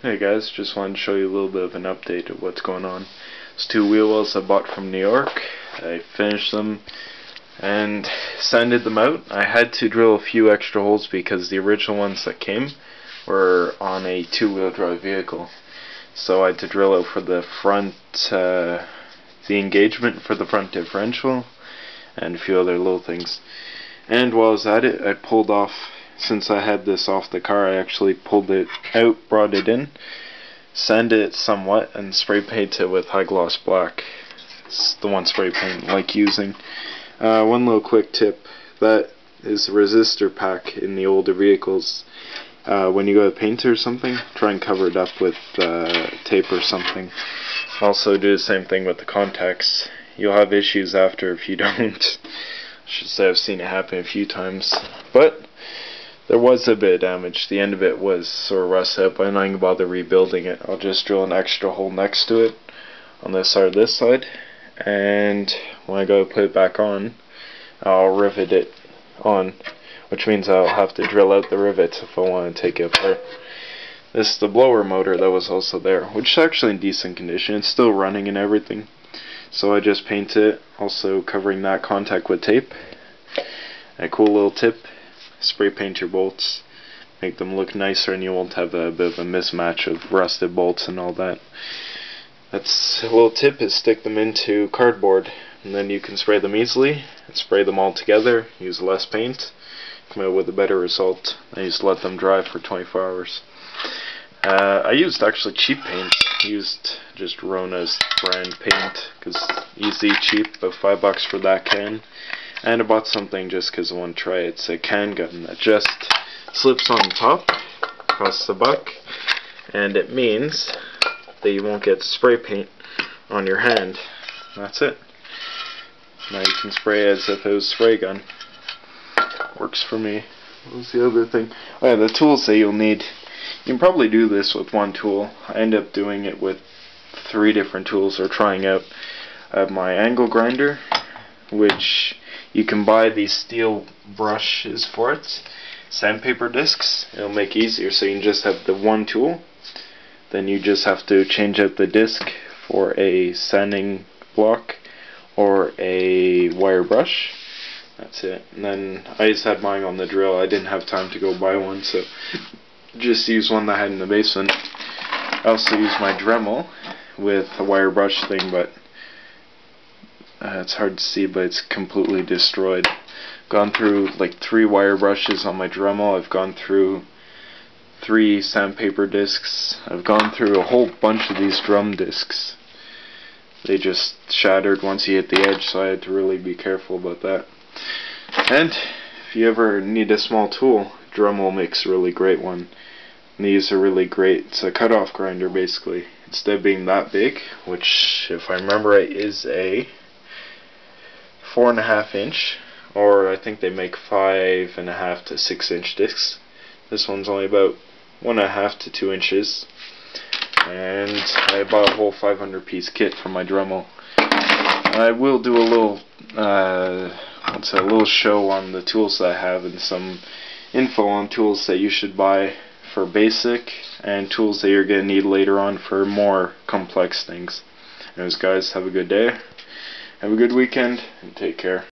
Hey guys, just wanted to show you a little bit of an update of what's going on. It's two wheel wells I bought from New York. I finished them and sanded them out. I had to drill a few extra holes because the original ones that came were on a two-wheel drive vehicle. So I had to drill out for the front, the engagement for the front differential and a few other little things. And while I was at it, I pulled off, since I had this off the car, I actually pulled it out, brought it in, sanded it somewhat, and spray painted it with high gloss black. It's the one spray paint I like using. One little quick tip, that is the resistor pack in the older vehicles. When you go to paint or something, try and cover it up with tape or something. Also do the same thing with the contacts. You'll have issues after if you don't. I should say I've seen it happen a few times. But there was a bit of damage. The end of it was sort of rusted up, but I'm not going to bother rebuilding it. I'll just drill an extra hole next to it on this side or this side, and when I go to put it back on, I'll rivet it on, which means I'll have to drill out the rivets if I want to take it apart. This is the blower motor that was also there, which is actually in decent condition. It's still running and everything. So I just painted it, also covering that contact with tape. And a cool little tip, spray paint your bolts, make them look nicer, and you won't have a bit of a mismatch of rusted bolts and all that. That's a little tip, is stick them into cardboard, and then you can spray them easily and spray them all together, use less paint, come out with a better result. I just let them dry for 24 hours. I used actually cheap paint. I used just Rona's brand paint, because easy, cheap, about $5 for that can. And I bought something just because I want to try it. It's a can gun that just slips on top, costs $1, and it means that you won't get spray paint on your hand. That's it. Now you can spray as if it was a spray gun. Works for me. What was the other thing? Oh yeah, the tools that you'll need. You can probably do this with one tool. I end up doing it with 3 different tools, or trying out. I have my angle grinder, which you can buy these steel brushes for it. Sandpaper discs. It'll make it easier, so you can just have the one tool. Then you just have to change out the disc for a sanding block or a wire brush. That's it. And then I just had mine on the drill. I didn't have time to go buy one, so just use one that I had in the basement. I also use my Dremel with a wire brush thing, but it's hard to see, but it's completely destroyed. Gone through like 3 wire brushes on my Dremel. I've gone through 3 sandpaper discs. I've gone through a whole bunch of these drum discs. They just shattered once you hit the edge, so I had to really be careful about that. And if you ever need a small tool, Dremel makes a really great one. And these are really great. It's a cutoff grinder basically. Instead of being that big, which if I remember right is a 4.5 inch, or I think they make 5.5 to 6 inch discs. This one's only about 1.5 to 2 inches. And I bought a whole 500 piece kit for my Dremel. I will do a little show on the tools that I have, and some info on tools that you should buy for basic and tools that you're going to need later on for more complex things. Anyways guys, have a good day, have a good weekend, and take care.